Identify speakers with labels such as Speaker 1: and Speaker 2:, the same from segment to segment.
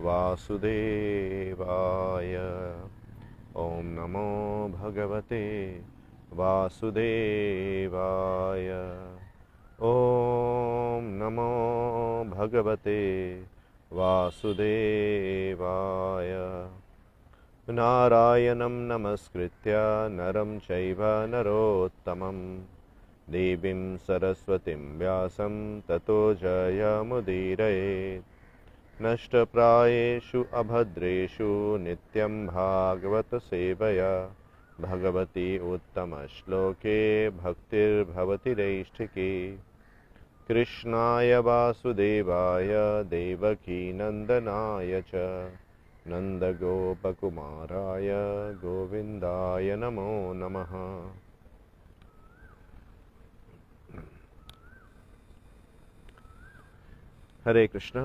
Speaker 1: वासुदेवाय। ॐ नमो भगवते वासुदेवाय। ॐ नमो भगवते वासुदेवाय। नारायणं नमस्कृत्य नरं चैव नरोत्तमं देवीं सरस्वतीं व्यासं ततो जयमुदीरयेत्। नष्टप्रायेषु अभद्रेषु नित्यं भागवत सेवया भगवती उत्तमश्लोके भक्तिर्भवति नैष्ठिकी। कृष्णाय वासुदेवाय देवकीनन्दनाय च नन्दगोपकुमाराय गोविन्दाय नमो नमः। Hare Krishna.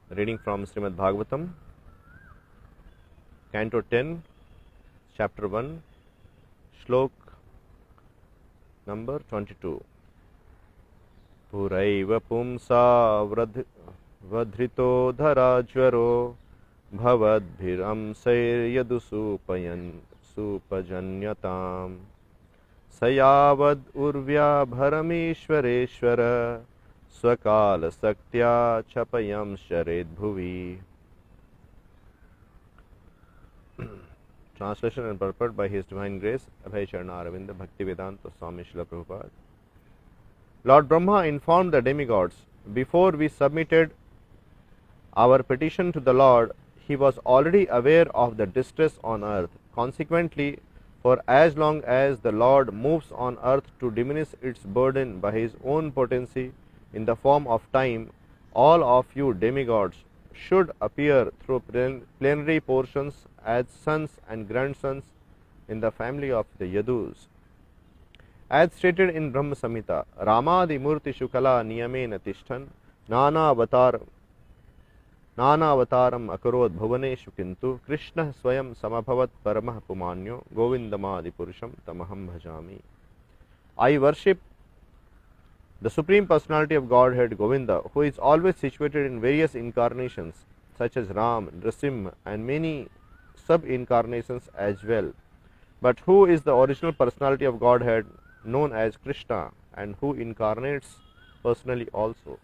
Speaker 1: Reading from Srimad Bhagavatam, Canto 10, Chapter 1, Shlok number 22. Puraiva pumsa vadhrito dharajvaro bhavadbhiramsairyadusupajanyataam sayavad urvya bharameshwareshwara swakala saktya chapayam shared bhuvi. Translation and purport by His Divine Grace Abhay Charana Aravinda Bhaktivedanta Swami Srila Prabhupada. Lord Brahma informed the demigods, before we submitted our petition to the Lord, he was already aware of the distress on earth. Consequently, for as long as the Lord moves on earth to diminish its burden by his own potency in the form of time, all of you demigods should appear through plenary portions as sons and grandsons in the family of the Yadus. As stated in Brahma Samhita, Ramadi Murti Shukala Niyamena Tishtan Nana Avataram Akarod Bhuvaneshu Kintu Krishna Swayam Samabhavat Paramah Pumanyo Govindamadi Purusham Tamaham Bhajami. I worship the Supreme Personality of Godhead Govinda, who is always situated in various incarnations such as Ram, Nrsimha and many sub-incarnations as well, but who is the original personality of Godhead known as Krishna and who incarnates personally also.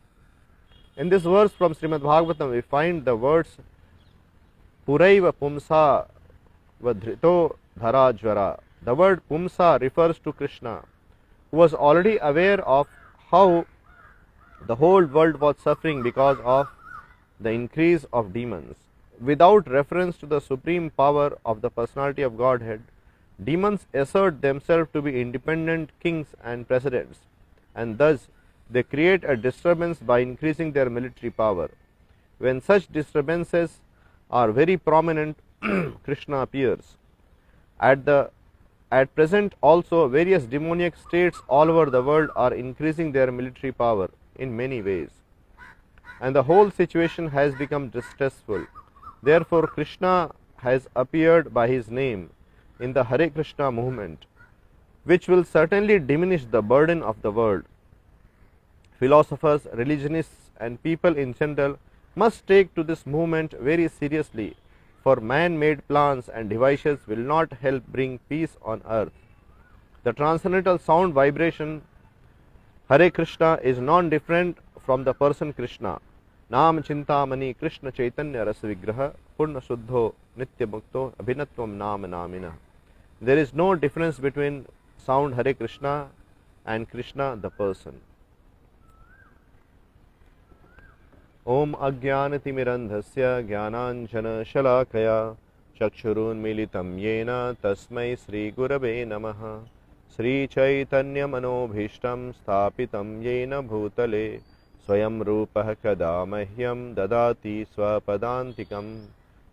Speaker 1: In this verse from Srimad Bhagavatam, we find the words Puraiva Pumsa Vadhrito Dharajvara. The word Pumsa refers to Krishna, who was already aware of how the whole world was suffering because of the increase of demons. Without reference to the supreme power of the personality of Godhead, demons assert themselves to be independent kings and presidents, and thus they create a disturbance by increasing their military power. When such disturbances are very prominent, Krishna appears. At present also, various demoniac states all over the world are increasing their military power in many ways, and the whole situation has become distressful. Therefore, Krishna has appeared by his name in the Hare Krishna movement, which will certainly diminish the burden of the world. Philosophers, religionists and people in general must take to this movement very seriously, for man-made plans and devices will not help bring peace on earth. The transcendental sound vibration Hare Krishna is non-different from the person Krishna. Nam Chintamani Krishna Chaitanya Rasa Vigraha Purna Shuddho Nitya Mukto Abhinatvam Nama Namina. There is no difference between sound Hare Krishna and Krishna the person. Om Ajnanatimirandhasya Jnananjana Shalakaya Chakshurunmilitam Yena Tasmai Sri Gurave Namaha. Sri Chaitanya Manobhishtam Sthapitam Yena Bhutale Swayam Rupah Kada Mahyam Dadati Swapadantikam.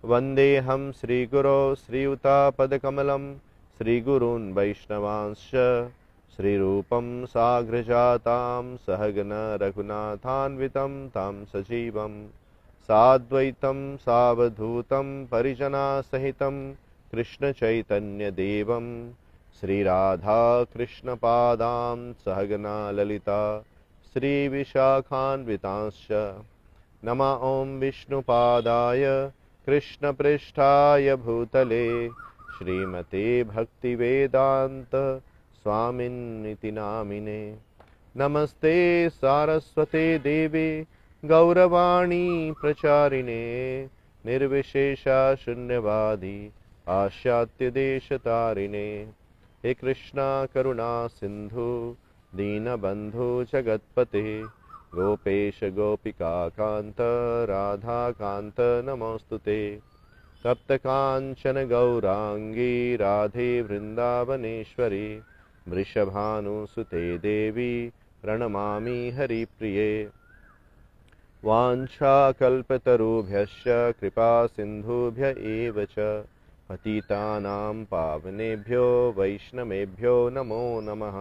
Speaker 1: Vandeham Sri Guru Sri Uta Padakamalam Sri Gurun Vaishnavanscha Sri Rupam Sagrajatam Sahagana Raghunathanvitam Tam Sajivam Sadvaitam Savadhutam Parijana Sahitam Krishna Chaitanya Devam Sri Radha Krishna Padam Sahagana Lalita Sri Vishakhanvitanscha नमः ॐ विष्णुपादाय कृष्णपृष्ठाय भूतले श्रीमते भक्तिवेदान्त स्वामिन्निति नामिने। नमस्ते सारस्वते देवे गौरवाणी प्रचारिणे निर्विशेषा शून्यवादी पाश्चात्य देशतारिणे। हे कृष्णा करुणा सिंधु दीनबंधु जगत्पते गोपेश गोपिका कांत राधा कांत नमोस्तुते। तप्त कांचन गौरांगी राधे वृंदावनेश्वरी वृषभानुसुते देवी प्रणमामि हरिप्रिये। वाञ्छाकल्पतरुभ्यश्च कृपा सिन्धुभ्य एव च पतितानां पावनेभ्यो वैष्णवेभ्यो नमो नमः।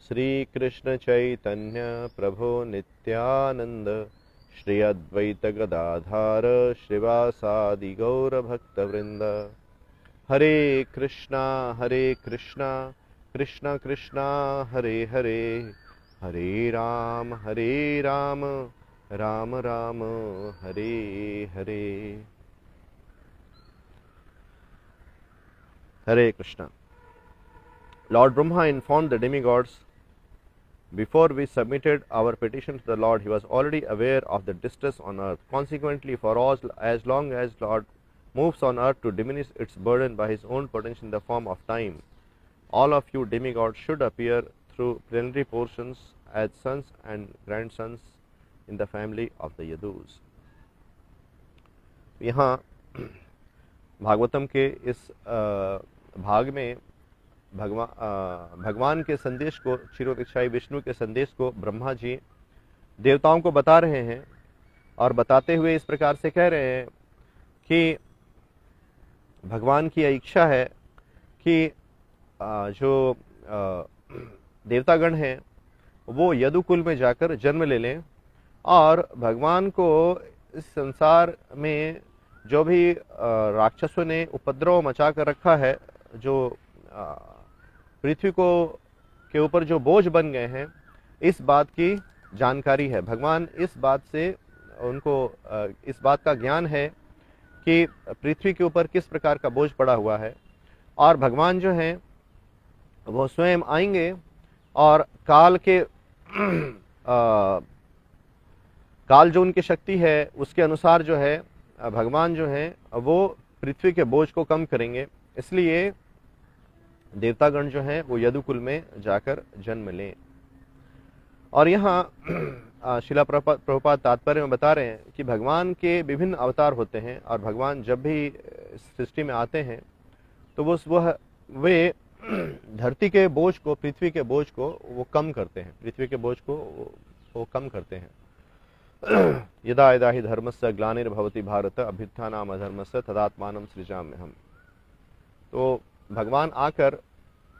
Speaker 1: श्री कृष्ण चैतन्य प्रभो नित्यानंद श्री अद्वैत गदाधार श्रीवासादि गौर भक्तवृंद। हरे कृष्णा कृष्णा कृष्णा हरे हरे, हरे Ram Ram Ram Hare Hare. Hare Krishna. Lord Brahma informed the demigods before we submitted our petition to the Lord. He was already aware of the distress on earth. Consequently, for as long as Lord moves on earth to diminish its burden by his own potential in the form of time, all of you demigods should appear through plenary portions as sons and grandsons in the family of the Yadus. यहाँ भागवतम के इस भाग में भगवान के संदेश को, क्षीरोदीक्षाई विष्णु के संदेश को ब्रह्मा जी देवताओं को बता रहे हैं और बताते हुए इस प्रकार से कह रहे हैं कि भगवान की इच्छा है कि जो देवतागण हैं वो यदुकुल में जाकर जन्म ले लें और भगवान को इस संसार में जो भी राक्षसों ने उपद्रव मचा कर रखा है, जो पृथ्वी को के ऊपर जो बोझ बन गए हैं, इस बात की जानकारी है। भगवान इस बात से उनको इस बात का ज्ञान है कि पृथ्वी के ऊपर किस प्रकार का बोझ पड़ा हुआ है और भगवान जो हैं वो स्वयं आएंगे और काल के काल जो उनकी शक्ति है उसके अनुसार जो है भगवान जो हैं वो पृथ्वी के बोझ को कम करेंगे। इसलिए देवतागण जो हैं वो यदुकुल में जाकर जन्म लें। और यहाँ शिला प्रभुपाद तात्पर्य में बता रहे हैं कि भगवान के विभिन्न अवतार होते हैं और भगवान जब भी सृष्टि में आते हैं तो वे धरती के बोझ को, पृथ्वी के बोझ को वो कम करते हैं, पृथ्वी के बोझ को वो कम करते हैं। यदा यदा हि धर्मस्य ग्लानिर्भवति भारत अभ्युत्थानाम अधर्मस्य तदात्मानं सृजाम्यहम्। तो भगवान आकर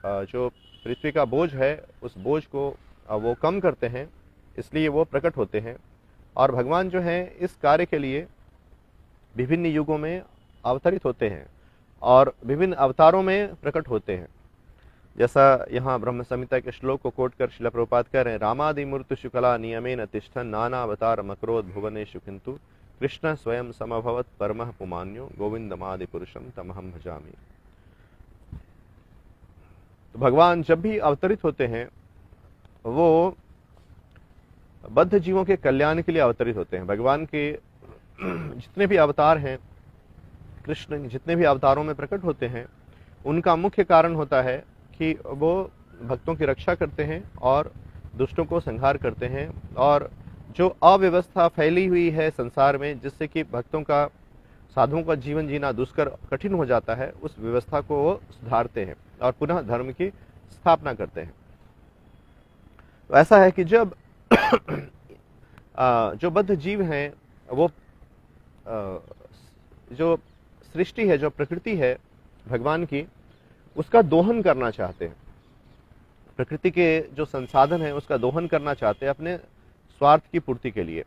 Speaker 1: जो पृथ्वी का बोझ है उस बोझ को वो कम करते हैं, इसलिए वो प्रकट होते हैं। और भगवान जो हैं इस कार्य के लिए विभिन्न युगों में अवतरित होते हैं और विभिन्न अवतारों में प्रकट होते हैं। जैसा यहाँ ब्रह्म संहिता के श्लोक को कोट कर शिला प्रभुपाद कह रहे हैं, रामादि मूर्ति शुक्ला नियमेन तिष्ठन् नाना अवतार मकरोद भुवनेषु किंतु कृष्ण स्वयं समभवत परमः पुमान्यो गोविंदमादि पुरुषम तमहम भजामि। तो भगवान जब भी अवतरित होते हैं वो बद्ध जीवों के कल्याण के लिए अवतरित होते हैं। भगवान के जितने भी अवतार हैं, कृष्ण जितने भी अवतारों में प्रकट होते हैं, उनका मुख्य कारण होता है कि वो भक्तों की रक्षा करते हैं और दुष्टों को संहार करते हैं और जो अव्यवस्था फैली हुई है संसार में जिससे कि भक्तों का, साधुओं का जीवन जीना दुष्कर कठिन हो जाता है, उस व्यवस्था को वो सुधारते हैं और पुनः धर्म की स्थापना करते हैं। तो ऐसा है कि जब जो बद्ध जीव हैं वो जो सृष्टि है, जो प्रकृति है भगवान की, उसका दोहन करना चाहते हैं, प्रकृति के जो संसाधन है उसका दोहन करना चाहते हैं अपने स्वार्थ की पूर्ति के लिए।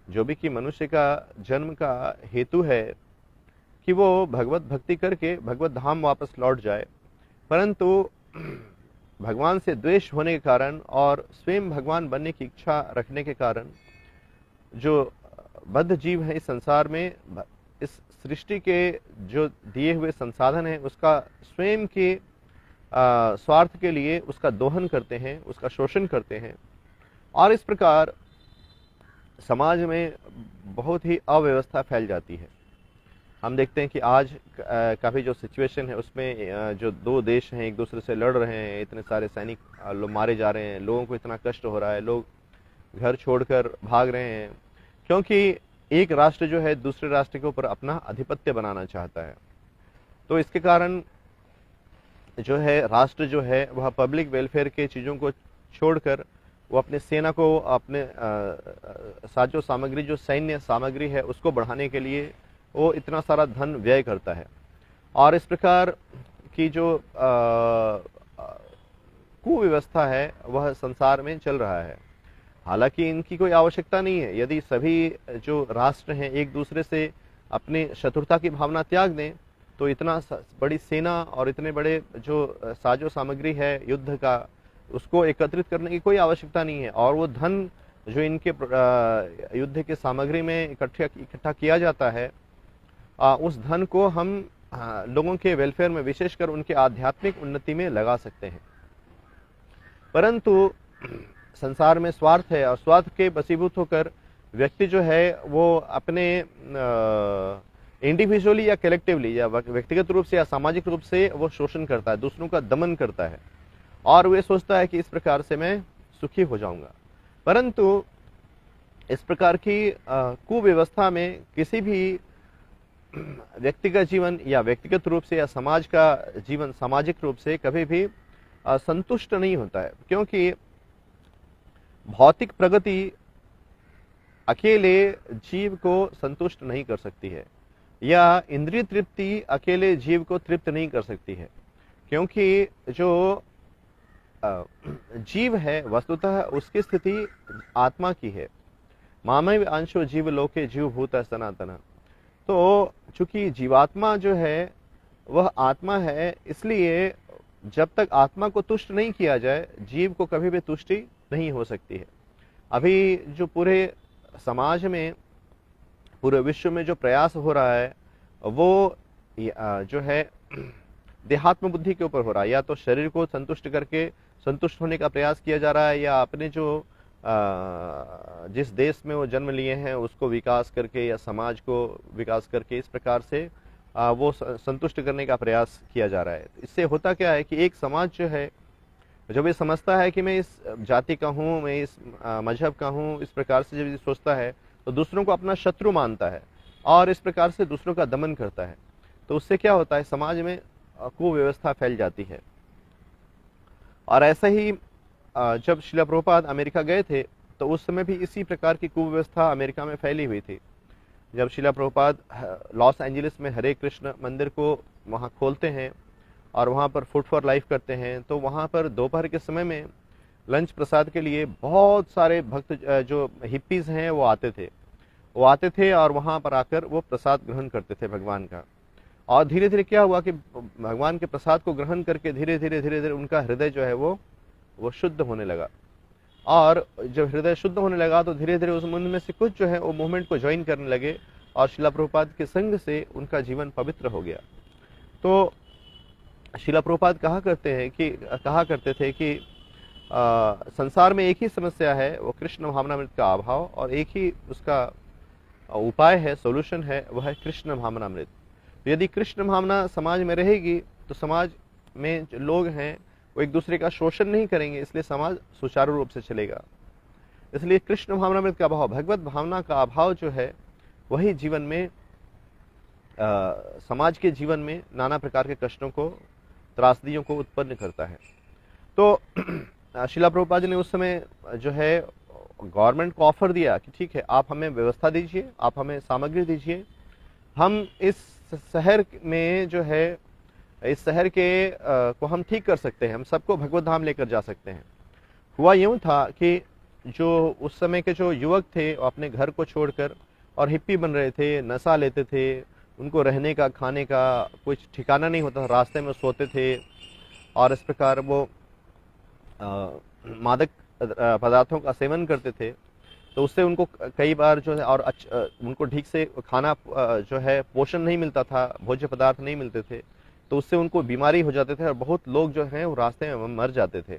Speaker 1: जो भी कि मनुष्य का जन्म का हेतु है कि वो भगवत भक्ति करके भगवत धाम वापस लौट जाए, परंतु भगवान से द्वेष होने के कारण और स्वयं भगवान बनने की इच्छा रखने के कारण जो बद्ध जीव हैं इस संसार में, इस सृष्टि के जो दिए हुए संसाधन हैं उसका स्वयं के स्वार्थ के लिए उसका दोहन करते हैं, उसका शोषण करते हैं, और इस प्रकार समाज में बहुत ही अव्यवस्था फैल जाती है। हम देखते हैं कि आज का भी जो सिचुएशन है उसमें जो दो देश हैं एक दूसरे से लड़ रहे हैं, इतने सारे सैनिक लोग मारे जा रहे हैं, लोगों को इतना कष्ट हो रहा है, लोग घर छोड़कर भाग रहे हैं, क्योंकि एक राष्ट्र जो है दूसरे राष्ट्र के ऊपर अपना आधिपत्य बनाना चाहता है। तो इसके कारण जो है राष्ट्र जो है वह पब्लिक वेलफेयर के चीज़ों को छोड़कर वो अपने सेना को, अपने साजो सामग्री जो सैन्य सामग्री है उसको बढ़ाने के लिए वो इतना सारा धन व्यय करता है, और इस प्रकार की जो कुव्यवस्था है वह संसार में चल रहा है। हालांकि इनकी कोई आवश्यकता नहीं है। यदि सभी जो राष्ट्र हैं एक दूसरे से अपनी शत्रुता की भावना त्याग दें तो इतना बड़ी सेना और इतने बड़े जो साजो सामग्री है युद्ध का उसको एकत्रित करने की कोई आवश्यकता नहीं है, और वो धन जो इनके युद्ध के सामग्री में इकट्ठा किया जाता है उस धन को हम लोगों के वेलफेयर में, विशेषकर उनके आध्यात्मिक उन्नति में लगा सकते हैं। परंतु संसार में स्वार्थ है, और स्वार्थ के वशीभूत होकर व्यक्ति जो है वो अपने इंडिविजुअली या कलेक्टिवली या व्यक्तिगत रूप से या सामाजिक रूप से वो शोषण करता है, दूसरों का दमन करता है, और वे सोचता है कि इस प्रकार से मैं सुखी हो जाऊंगा। परंतु इस प्रकार की कुव्यवस्था में किसी भी व्यक्ति का जीवन या व्यक्तिगत रूप से या समाज का जीवन सामाजिक रूप से कभी भी संतुष्ट नहीं होता है, क्योंकि भौतिक प्रगति अकेले जीव को संतुष्ट नहीं कर सकती है, या इंद्रिय तृप्ति अकेले जीव को तृप्त नहीं कर सकती है, क्योंकि जो जीव है वस्तुतः उसकी स्थिति आत्मा की है। मामैव अंशो जीव लोके जीव भूत सनातन। तो चूंकि जीवात्मा जो है वह आत्मा है, इसलिए जब तक आत्मा को तुष्ट नहीं किया जाए जीव को कभी भी तुष्टि नहीं हो सकती है। अभी जो पूरे समाज में, पूरे विश्व में जो प्रयास हो रहा है वो जो है देहात्म बुद्धि के ऊपर हो रहा है, या तो शरीर को संतुष्ट करके संतुष्ट होने का प्रयास किया जा रहा है, या अपने जो जिस देश में वो जन्म लिए हैं उसको विकास करके या समाज को विकास करके इस प्रकार से वो संतुष्ट करने का प्रयास किया जा रहा है। इससे होता क्या है कि एक समाज जो है जब ये समझता है कि मैं इस जाति का हूँ, मैं इस मजहब का हूँ, इस प्रकार से जब ये सोचता है तो दूसरों को अपना शत्रु मानता है और इस प्रकार से दूसरों का दमन करता है। तो उससे क्या होता है, समाज में कुव्यवस्था फैल जाती है। और ऐसा ही जब श्रील प्रभुपाद अमेरिका गए थे तो उस समय भी इसी प्रकार की कुव्यवस्था अमेरिका में फैली हुई थी। जब श्रील प्रभुपाद लॉस एंजलिस में हरे कृष्ण मंदिर को वहाँ खोलते हैं और वहाँ पर फूड फॉर लाइफ करते हैं, तो वहाँ पर दोपहर के समय में लंच प्रसाद के लिए बहुत सारे भक्त जो हिप्पीज हैं वो आते थे और वहाँ पर आकर वो प्रसाद ग्रहण करते थे भगवान का। और धीरे धीरे क्या हुआ कि भगवान के प्रसाद को ग्रहण करके धीरे धीरे उनका हृदय जो है वो शुद्ध होने लगा। और जब हृदय शुद्ध होने लगा तो धीरे धीरे उस मन में से कुछ जो है वो मूवमेंट को ज्वाइन करने लगे और श्रील प्रभुपाद के संग से उनका जीवन पवित्र हो गया। तो श्रील प्रभुपाद कहा करते थे कि संसार में एक ही समस्या है, वो कृष्ण भावनामृत का अभाव, और एक ही उसका उपाय है, सॉल्यूशन है, वह है कृष्ण भावनामृत। तो यदि कृष्ण भावना समाज में रहेगी तो समाज में जो लोग हैं वो एक दूसरे का शोषण नहीं करेंगे, इसलिए समाज सुचारू रूप से चलेगा। इसलिए कृष्ण भावनामृत का अभाव, भगवत भावना का अभाव जो है वही जीवन में समाज के जीवन में नाना प्रकार के कष्टों को, त्रासदियों को उत्पन्न करता है। तो श्रील प्रभुपाद जी ने उस समय जो है गवर्नमेंट को ऑफर दिया कि ठीक है, आप हमें व्यवस्था दीजिए, आप हमें सामग्री दीजिए, हम इस शहर में जो है इस शहर के को हम ठीक कर सकते हैं, हम सबको भगवत धाम लेकर जा सकते हैं। हुआ यूं था कि जो उस समय के जो युवक थे वो अपने घर को छोड़कर और हिप्पी बन रहे थे, नशा लेते थे, उनको रहने का खाने का कुछ ठिकाना नहीं होता, रास्ते में सोते थे और इस प्रकार वो मादक पदार्थों का सेवन करते थे। तो उससे उनको कई बार जो है और उनको ठीक से खाना जो है पोषण नहीं मिलता था, भोज्य पदार्थ नहीं मिलते थे, तो उससे उनको बीमारी हो जाते थे और बहुत लोग जो हैं वो रास्ते में मर जाते थे।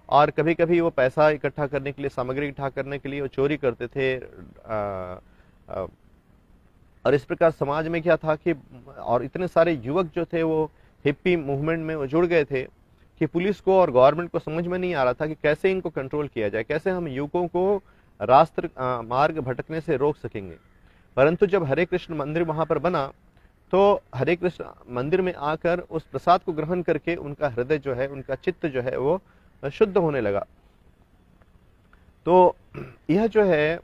Speaker 1: और कभी कभी वो पैसा इकट्ठा करने के लिए, सामग्री इकट्ठा करने के लिए वो चोरी करते थे। और इस प्रकार समाज में क्या था कि और इतने सारे युवक जो थे वो हिप्पी मूवमेंट में वो जुड़ गए थे कि पुलिस को और गवर्नमेंट को समझ में नहीं आ रहा था कि कैसे इनको कंट्रोल किया जाए, कैसे हम युवकों को रास्त्र मार्ग भटकने से रोक सकेंगे। परंतु जब हरे कृष्ण मंदिर वहां पर बना तो हरे कृष्ण मंदिर में आकर उस प्रसाद को ग्रहण करके उनका हृदय जो है, उनका चित्त जो है वो शुद्ध होने लगा। तो यह जो है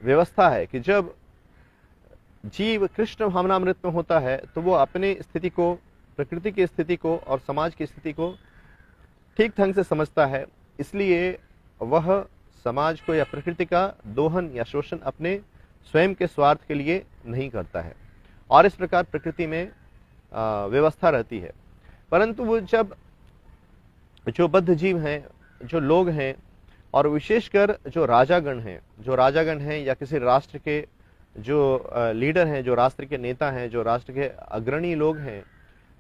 Speaker 1: व्यवस्था है कि जब जीव कृष्ण भावनामृत में होता है तो वो अपनी स्थिति को, प्रकृति की स्थिति को और समाज की स्थिति को ठीक ढंग से समझता है, इसलिए वह समाज को या प्रकृति का दोहन या शोषण अपने स्वयं के स्वार्थ के लिए नहीं करता है और इस प्रकार प्रकृति में व्यवस्था रहती है। परंतु वो जब जो बद्ध जीव हैं, जो लोग हैं और विशेषकर जो राजागण हैं या किसी राष्ट्र के जो लीडर हैं, जो राष्ट्र के नेता हैं, जो राष्ट्र के अग्रणी लोग हैं,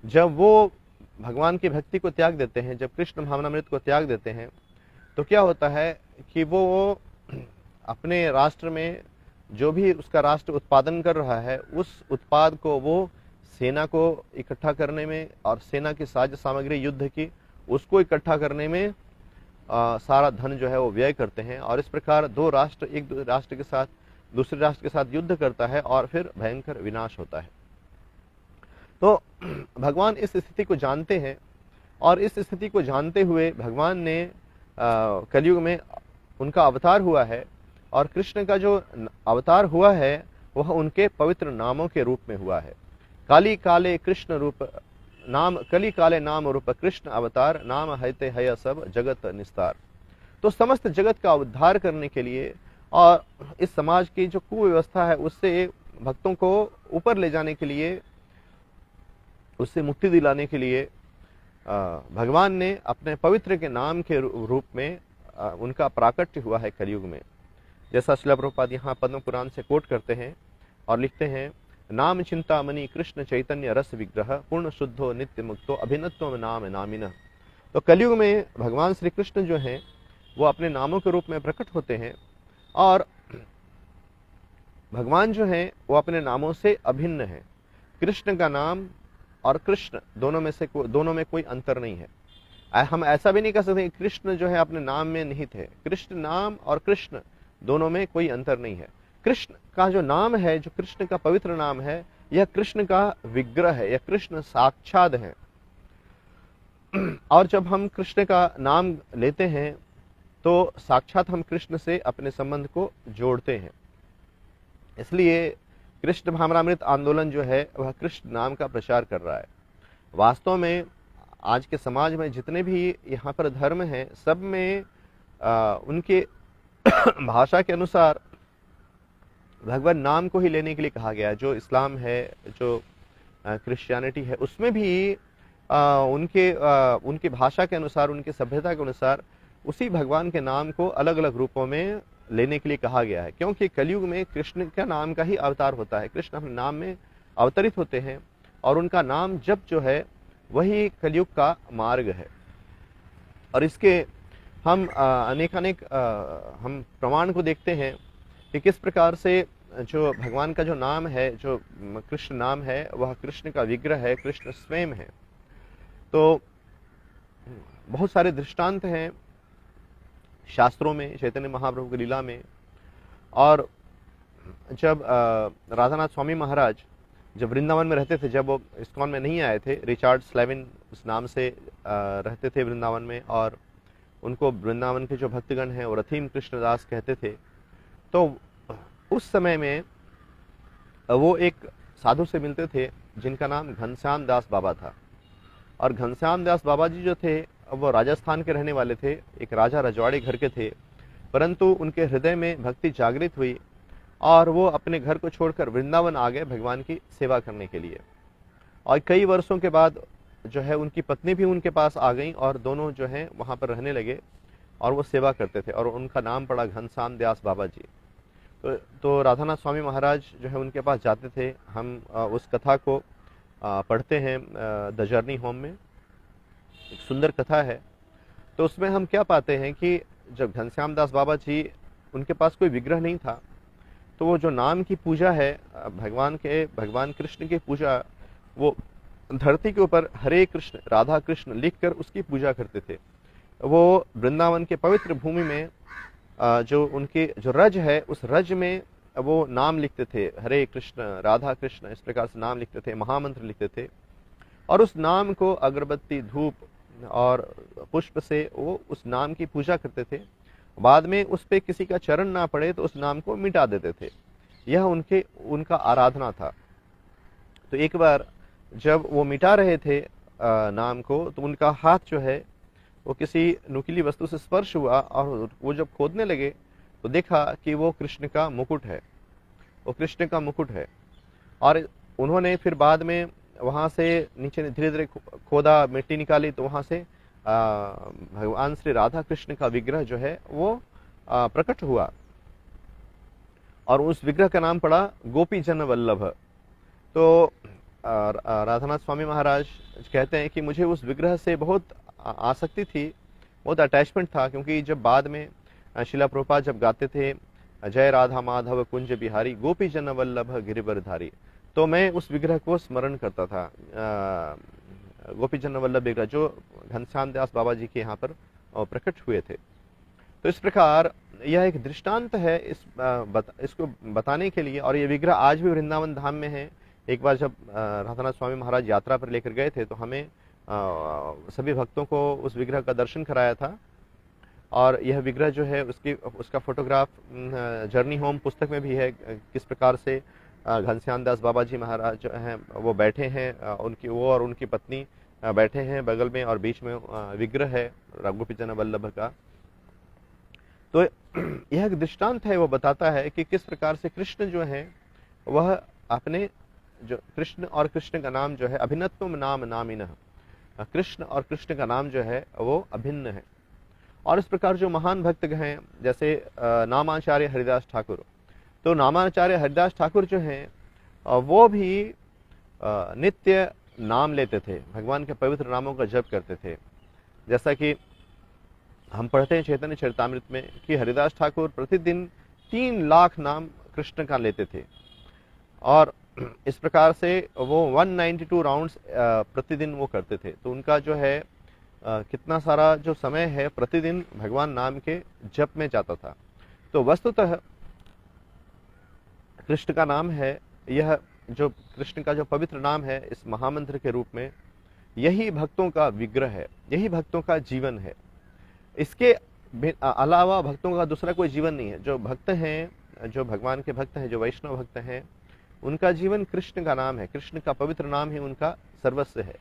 Speaker 1: जब वो भगवान की भक्ति को त्याग देते हैं, जब कृष्ण भावनामृत को त्याग देते हैं, तो क्या होता है कि वो अपने राष्ट्र में जो भी उसका राष्ट्र उत्पादन कर रहा है उस उत्पाद को वो सेना को इकट्ठा करने में और सेना की साज सामग्री युद्ध की उसको इकट्ठा करने में सारा धन जो है वो व्यय करते हैं और इस प्रकार दो राष्ट्र एक राष्ट्र के साथ दूसरे राष्ट्र के साथ युद्ध करता है और फिर भयंकर विनाश होता है। तो भगवान इस स्थिति को जानते हैं और इस स्थिति को जानते हुए भगवान ने कलयुग में उनका अवतार हुआ है और कृष्ण का जो अवतार हुआ है वह उनके पवित्र नामों के रूप में हुआ है। काली काले कृष्ण रूप नाम, कली काले नाम रूप कृष्ण अवतार, नाम हैते है सब जगत निस्तार। तो समस्त जगत का उद्धार करने के लिए और इस समाज की जो कुव्यवस्था है उससे भक्तों को ऊपर ले जाने के लिए, उससे मुक्ति दिलाने के लिए भगवान ने अपने पवित्र के नाम के रूप में उनका प्राकट्य हुआ है कलयुग में। जैसा श्रील प्रभुपाद यहाँ पद्म पुराण से कोट करते हैं और लिखते हैं, नाम चिंतामणि कृष्ण चैतन्य रस विग्रह पूर्ण शुद्धो नित्य मुक्तो अभिनत्व नाम नामिनः। तो कलयुग में भगवान श्री कृष्ण जो हैं वो अपने नामों के रूप में प्रकट होते हैं और भगवान जो हैं वो अपने नामों से अभिन्न है। कृष्ण का नाम और कृष्ण दोनों में कोई अंतर नहीं है। हम ऐसा भी नहीं कह सकते कृष्ण जो है अपने नाम में निहित है। कृष्ण नाम और कृष्ण दोनों में कोई अंतर नहीं है। कृष्ण का जो नाम है, जो कृष्ण का पवित्र नाम है, यह कृष्ण का विग्रह है, यह कृष्ण साक्षात है। और जब हम कृष्ण का नाम लेते हैं तो साक्षात हम कृष्ण से अपने संबंध को जोड़ते हैं। इसलिए कृष्ण भावनामृत आंदोलन जो है वह कृष्ण नाम का प्रचार कर रहा है। वास्तव में आज के समाज में जितने भी यहाँ पर धर्म हैं सब में उनके भाषा के अनुसार भगवान नाम को ही लेने के लिए कहा गया है। जो इस्लाम है, जो क्रिश्चियनिटी है, उसमें भी उनकी भाषा के अनुसार, उनकी सभ्यता के अनुसार उसी भगवान के नाम को अलग अलग रूपों में लेने के लिए कहा गया है। क्योंकि कलयुग में कृष्ण का नाम का ही अवतार होता है। कृष्ण अपने नाम में अवतरित होते हैं और उनका नाम जप जो है वही कलयुग का मार्ग है। और इसके हम अनेक हम प्रमाण को देखते हैं कि किस प्रकार से जो भगवान का जो नाम है, जो कृष्ण नाम है, वह कृष्ण का विग्रह है, कृष्ण स्वयं है। तो बहुत सारे दृष्टांत हैं शास्त्रों में, चैतन्य महाप्रभु की लीला में। और जब राधानाथ स्वामी महाराज जब वृंदावन में रहते थे, जब वो इस्कॉन में नहीं आए थे, रिचार्ड स्लेविन उस नाम से रहते थे वृंदावन में और उनको वृंदावन के जो भक्तगण हैं वो रथीम कृष्णदास कहते थे। तो उस समय में वो एक साधु से मिलते थे जिनका नाम घनश्याम दास बाबा था। और घनश्याम दास बाबा जी जो थे वो राजस्थान के रहने वाले थे, एक राजा रजवाड़ी घर के थे। परंतु उनके हृदय में भक्ति जागृत हुई और वो अपने घर को छोड़कर वृंदावन आ गए भगवान की सेवा करने के लिए। और कई वर्षों के बाद जो है उनकी पत्नी भी उनके पास आ गई और दोनों जो है वहाँ पर रहने लगे। और वो सेवा करते थे, और उनका नाम पड़ा घनश्याम दास बाबा जी। तो राधानाथ स्वामी महाराज जो है उनके पास जाते थे। हम उस कथा को पढ़ते हैं द जर्नी होम में, एक सुंदर कथा है। तो उसमें हम क्या पाते हैं कि जब घनश्याम दास बाबा जी, उनके पास कोई विग्रह नहीं था, तो वो जो नाम की पूजा है, भगवान कृष्ण की पूजा, वो धरती के ऊपर हरे कृष्ण राधा कृष्ण लिखकर उसकी पूजा करते थे। वो वृंदावन के पवित्र भूमि में जो उनके जो रज है, उस रज में वो नाम लिखते थे, हरे कृष्ण राधा कृष्ण, इस प्रकार से नाम लिखते थे, महामंत्र लिखते थे, और उस नाम को अगरबत्ती धूप और पुष्प से वो उस नाम की पूजा करते थे। बाद में उस पे किसी का चरण ना पड़े तो उस नाम को मिटा देते थे। यह उनका आराधना था। तो एक बार जब वो मिटा रहे थे नाम को, तो उनका हाथ जो है वो किसी नुकीली वस्तु से स्पर्श हुआ, और वो जब खोदने लगे तो देखा कि वो कृष्ण का मुकुट है, वो कृष्ण का मुकुट है। और उन्होंने फिर बाद में वहां से नीचे धीरे धीरे खोदा, मिट्टी निकाली, तो वहां से भगवान श्री राधा कृष्ण का विग्रह जो है वो प्रकट हुआ, और उस विग्रह का नाम पड़ा गोपी जन वल्लभ। तो राधानाथ स्वामी महाराज कहते हैं कि मुझे उस विग्रह से बहुत आसक्ति थी, बहुत अटैचमेंट था, क्योंकि जब बाद में शिला प्रभुपाद जब गाते थे जय राधा माधव कुंज बिहारी गोपी जन वल्लभ गिरिवरधारी, तो मैं उस विग्रह को स्मरण करता था, गोपी जन वल्लभ विग्रह जो घनश्याम दास बाबा जी के यहाँ पर प्रकट हुए थे। तो इस प्रकार यह एक दृष्टांत है इसको बताने के लिए, और ये विग्रह आज भी वृंदावन धाम में है। एक बार जब राधानाथ स्वामी महाराज यात्रा पर लेकर गए थे, तो हमें सभी भक्तों को उस विग्रह का दर्शन कराया था, और यह विग्रह जो है उसका फोटोग्राफ जर्नी होम पुस्तक में भी है, किस प्रकार से घनश्याम दास बाबा जी महाराज जो हैं वो बैठे हैं, वो और उनकी पत्नी बैठे हैं बगल में, और बीच में विग्रह है गोपी जन वल्लभ का। तो यह एक दृष्टांत है, वो बताता है कि किस प्रकार से कृष्ण जो है वह अपने जो कृष्ण और कृष्ण का नाम जो है अभिन्नत्वम नाम नामिनः, कृष्ण और कृष्ण का नाम जो है वो अभिन्न है। और इस प्रकार जो महान भक्त हैं जैसे नामाचार्य हरिदास ठाकुर, तो नामाचार्य हरिदास ठाकुर जो हैं वो भी नित्य नाम लेते थे, भगवान के पवित्र नामों का जप करते थे। जैसा कि हम पढ़ते हैं चैतन्य चरितामृत में कि हरिदास ठाकुर प्रतिदिन 3 लाख नाम कृष्ण का लेते थे, और इस प्रकार से वो 192 राउंड्स प्रतिदिन वो करते थे। तो उनका जो है कितना सारा जो समय है प्रतिदिन भगवान नाम के जप में जाता था। तो वस्तुतः कृष्ण का नाम है, यह जो कृष्ण का जो पवित्र नाम है इस महामंत्र के रूप में, यही भक्तों का विग्रह है, यही भक्तों का जीवन है। इसके अलावा भक्तों का दूसरा कोई जीवन नहीं है। जो भक्त हैं, जो भगवान के भक्त हैं, जो वैष्णव भक्त हैं, उनका जीवन कृष्ण का नाम है, कृष्ण का पवित्र नाम ही उनका सर्वस्व है।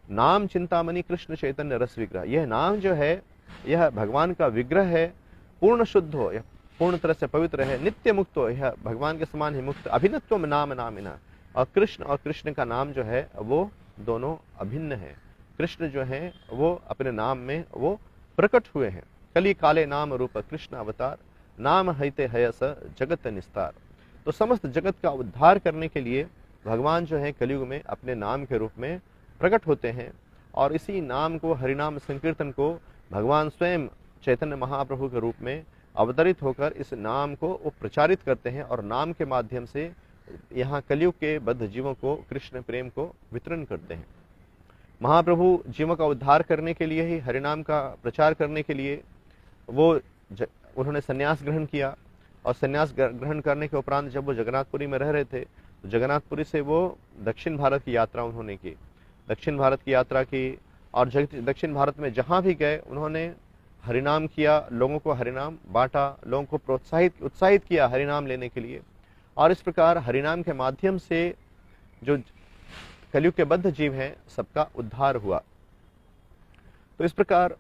Speaker 1: नाम चिंतामणि कृष्ण चैतन्य रस विग्रह, यह नाम जो है यह भगवान का विग्रह है, पूर्ण शुद्ध हो, यह पूर्ण तरह से पवित्र है, नित्य मुक्त हो, यह भगवान के समान ही मुक्त, अभिन्नत्वम नाम नामिनः। और कृष्ण का नाम जो है वो दोनों अभिन्न है। कृष्ण जो है वो अपने नाम में वो प्रकट हुए हैं। कली काले नाम रूप कृष्ण अवतार, नाम हईते हयस जगत निस्तार। तो समस्त जगत का उद्धार करने के लिए भगवान जो है कलयुग में अपने नाम के रूप में प्रकट होते हैं, और इसी नाम को, हरिनाम संकीर्तन को, भगवान स्वयं चैतन्य महाप्रभु के रूप में अवतरित होकर इस नाम को वो प्रचारित करते हैं, और नाम के माध्यम से यहाँ कलयुग के बद्ध जीवों को कृष्ण प्रेम को वितरण करते हैं। महाप्रभु जीवों का उद्धार करने के लिए ही, हरिनाम का प्रचार करने के लिए उन्होंने संन्यास ग्रहण किया, और संन्यास ग्रहण करने के उपरांत जब वो जगन्नाथपुरी में रह रहे थे, तो जगन्नाथपुरी से वो दक्षिण भारत की यात्रा उन्होंने की, दक्षिण भारत की यात्रा की, और दक्षिण भारत में जहाँ भी गए उन्होंने हरिनाम किया, लोगों को हरिनाम बांटा, लोगों को उत्साहित किया हरिनाम लेने के लिए। और इस प्रकार हरिनाम के माध्यम से जो कलयुग के बद्ध जीव हैं सबका उद्धार हुआ। तो इस प्रकार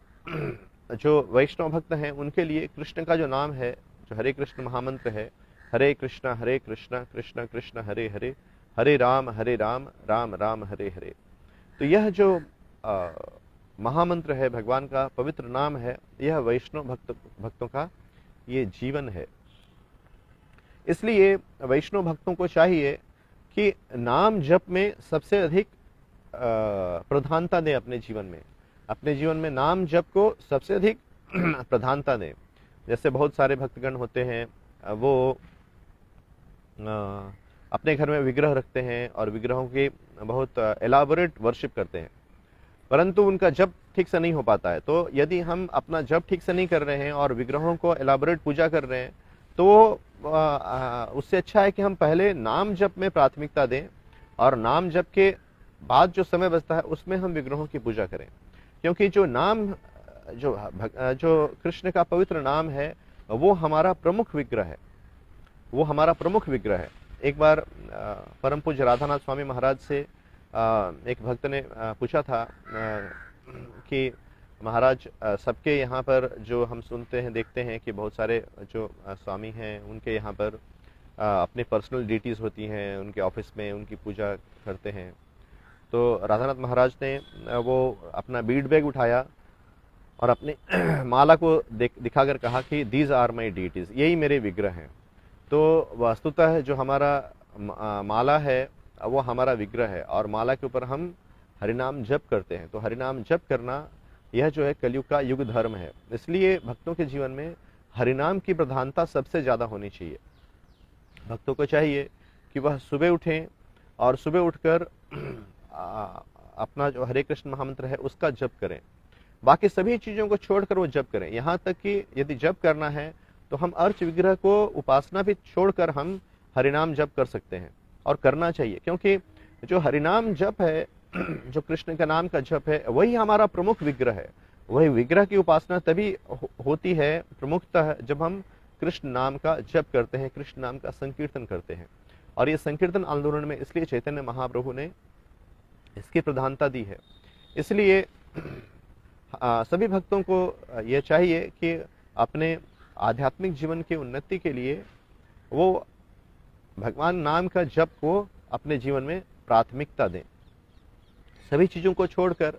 Speaker 1: जो वैष्णव भक्त हैं उनके लिए कृष्ण का जो नाम है, जो हरे कृष्ण महामंत्र है, हरे कृष्ण कृष्ण कृष्ण हरे हरे, हरे राम राम राम हरे हरे। तो यह जो महामंत्र है, भगवान का पवित्र नाम है, यह वैष्णव भक्तों का ये जीवन है। इसलिए वैष्णव भक्तों को चाहिए कि नाम जप में सबसे अधिक प्रधानता दें अपने जीवन में। अपने जीवन में नाम जप को सबसे अधिक प्रधानता दें। जैसे बहुत सारे भक्तगण होते हैं, वो अपने घर में विग्रह रखते हैं और विग्रहों की बहुत एलाबोरेट वर्शिप करते हैं, परंतु उनका जप ठीक से नहीं हो पाता है। तो यदि हम अपना जप ठीक से नहीं कर रहे हैं और विग्रहों को एलाबोरेट पूजा कर रहे हैं, तो उससे अच्छा है कि हम पहले नाम जप में प्राथमिकता दें और नाम जप के बाद जो समय बचता है उसमें हम विग्रहों की पूजा करें। क्योंकि जो नाम जो कृष्ण का पवित्र नाम है वो हमारा प्रमुख विग्रह है, वो हमारा प्रमुख विग्रह है। एक बार परम पूज्य राधानाथ स्वामी महाराज से एक भक्त ने पूछा था कि महाराज, सबके यहाँ पर जो हम सुनते हैं देखते हैं कि बहुत सारे जो स्वामी हैं उनके यहाँ पर अपने पर्सनल ड्यूटीज़ होती हैं, उनके ऑफिस में उनकी पूजा करते हैं। तो राधानाथ महाराज ने वो अपना बीड बैग उठाया और अपने माला को दिखाकर कहा कि दीज आर माई डीटीज, यही मेरे विग्रह हैं। तो वस्तुतः जो हमारा माला है वो हमारा विग्रह है और माला के ऊपर हम हरिनाम जप करते हैं। तो हरिनाम जप करना यह जो है कलयुग का युग धर्म है। इसलिए भक्तों के जीवन में हरिनाम की प्रधानता सबसे ज़्यादा होनी चाहिए। भक्तों को चाहिए कि वह सुबह उठें और सुबह उठकर अपना जो हरे कृष्ण महामंत्र है उसका जप करें। बाकी सभी चीज़ों को छोड़कर वो जप करें। यहाँ तक कि यदि जप करना है तो हम अर्च विग्रह को, उपासना भी छोड़कर हम हरिनाम जप कर सकते हैं और करना चाहिए। क्योंकि जो हरिनाम जप है, जो कृष्ण का नाम का जप है, वही हमारा प्रमुख विग्रह है। वही विग्रह की उपासना तभी होती है प्रमुखतः जब हम कृष्ण नाम का जप करते हैं, कृष्ण नाम का संकीर्तन करते हैं। और ये संकीर्तन आंदोलन में इसलिए चैतन्य महाप्रभु ने इसकी प्रधानता दी है। इसलिए सभी भक्तों को यह चाहिए कि अपने आध्यात्मिक जीवन की उन्नति के लिए वो भगवान नाम का जप को अपने जीवन में प्राथमिकता दें। सभी चीज़ों को छोड़कर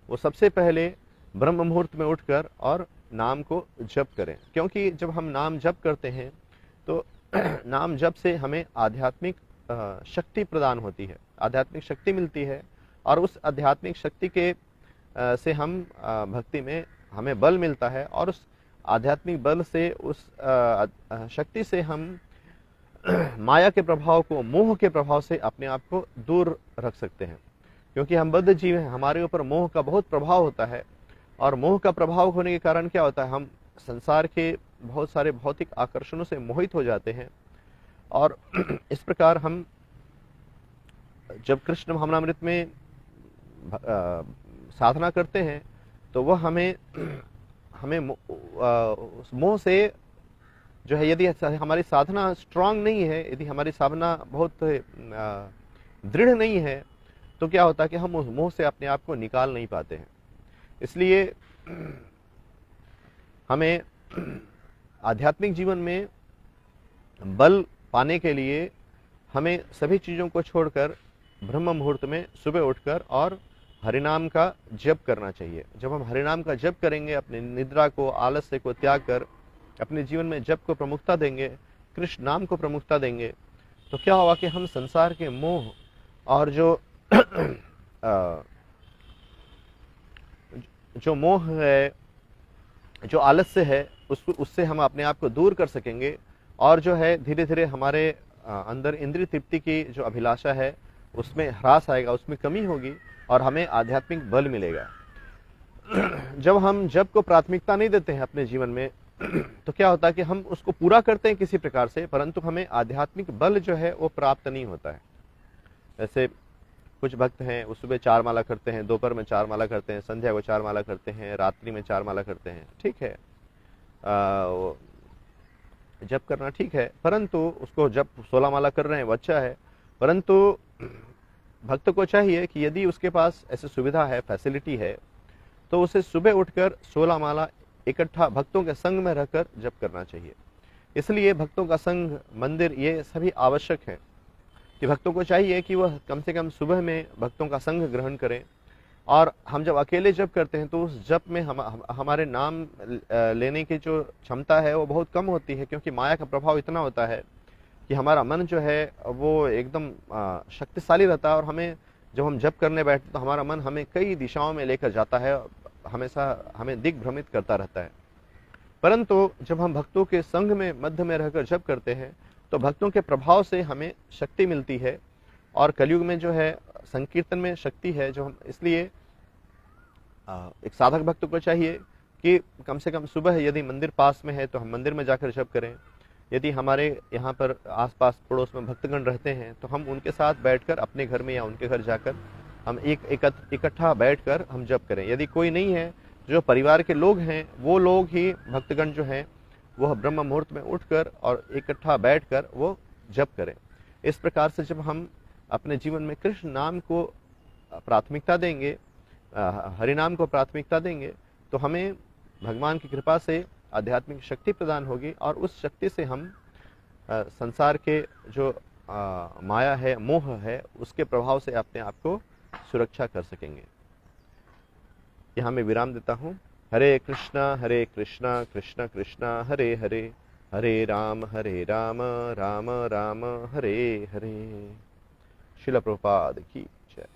Speaker 1: वो सबसे पहले ब्रह्म मुहूर्त में उठकर और नाम को जप करें। क्योंकि जब हम नाम जप करते हैं तो नाम जप से हमें आध्यात्मिक शक्ति प्रदान होती है, आध्यात्मिक शक्ति मिलती है और उस आध्यात्मिक शक्ति के से हम भक्ति में हमें बल मिलता है और उस आध्यात्मिक बल से, उस शक्ति से हम माया के प्रभाव को, मोह के प्रभाव से अपने आप को दूर रख सकते हैं। क्योंकि हम बद्ध जीव हैं, हमारे ऊपर मोह का बहुत प्रभाव होता है और मोह का प्रभाव होने के कारण क्या होता है, हम संसार के बहुत सारे भौतिक आकर्षणों से मोहित हो जाते हैं। और इस प्रकार हम जब कृष्ण भावनामृत में साधना करते हैं तो वह हमें उस मोह से जो है, यदि हमारी साधना स्ट्रांग नहीं है, यदि हमारी साधना बहुत दृढ़ नहीं है, तो क्या होता है कि हम उस मोह से अपने आप को निकाल नहीं पाते हैं। इसलिए हमें आध्यात्मिक जीवन में बल पाने के लिए हमें सभी चीज़ों को छोड़कर ब्रह्म मुहूर्त में सुबह उठकर और हरिनाम का जप करना चाहिए। जब हम हरिनाम का जप करेंगे, अपनी निद्रा को, आलस्य को त्याग कर अपने जीवन में जप को प्रमुखता देंगे, कृष्ण नाम को प्रमुखता देंगे, तो क्या होगा कि हम संसार के मोह और जो मोह है, जो आलस्य है, उससे हम अपने आप को दूर कर सकेंगे और जो है धीरे धीरे हमारे अंदर इंद्रिय तृप्ति की जो अभिलाषा है उसमें ह्रास आएगा, उसमें कमी होगी और हमें आध्यात्मिक बल मिलेगा। जब हम जप को प्राथमिकता नहीं देते हैं अपने जीवन में तो क्या होता है कि हम उसको पूरा करते हैं किसी प्रकार से, परंतु हमें आध्यात्मिक बल जो है वो प्राप्त नहीं होता है। जैसे कुछ भक्त हैं, वो सुबह 4 माला करते हैं, दोपहर में 4 माला करते हैं, संध्या को 4 माला करते हैं, रात्रि में 4 माला करते हैं, ठीक है, जप करना ठीक है, परंतु उसको जब 16 माला कर रहे हैं वो अच्छा है, परंतु भक्त को चाहिए कि यदि उसके पास ऐसी सुविधा है, फैसिलिटी है, तो उसे सुबह उठकर 16 माला इकट्ठा भक्तों के संग में रहकर जप करना चाहिए। इसलिए भक्तों का संग, मंदिर, ये सभी आवश्यक हैं कि भक्तों को चाहिए कि वह कम से कम सुबह में भक्तों का संग ग्रहण करें और हम जब अकेले जप करते हैं तो उस जप में हमारे नाम लेने की जो क्षमता है वो बहुत कम होती है, क्योंकि माया का प्रभाव इतना होता है कि हमारा मन जो है वो एकदम शक्तिशाली रहता है, और हमें जब हम जप करने बैठते तो हमारा मन हमें कई दिशाओं में लेकर जाता है, हमेशा हमें दिग्भ्रमित करता रहता है। परंतु जब हम भक्तों के संग में मध्य में रहकर जप करते हैं तो भक्तों के प्रभाव से हमें शक्ति मिलती है, और कलयुग में जो है संकीर्तन में शक्ति है। जो हम इसलिए एक साधक भक्त को चाहिए कि कम से कम सुबह यदि मंदिर पास में है तो हम मंदिर में जाकर जप करें। यदि हमारे यहाँ पर आसपास पड़ोस में भक्तगण रहते हैं तो हम उनके साथ बैठकर अपने घर में या उनके घर जाकर हम इकट्ठा बैठकर हम जप करें। यदि कोई नहीं है, जो परिवार के लोग हैं वो लोग ही भक्तगण जो हैं वह ब्रह्म मुहूर्त में उठकर और इकट्ठा बैठकर वो जप करें। इस प्रकार से जब हम अपने जीवन में कृष्ण नाम को प्राथमिकता देंगे, हरि नाम को प्राथमिकता देंगे, तो हमें भगवान की कृपा से आध्यात्मिक शक्ति प्रदान होगी, और उस शक्ति से हम संसार के जो माया है, मोह है, उसके प्रभाव से अपने आप को सुरक्षा कर सकेंगे। यहाँ मैं विराम देता हूँ। हरे कृष्णा कृष्ण कृष्णा हरे हरे, हरे राम राम राम हरे हरे। शिला प्रभुपाद की जय।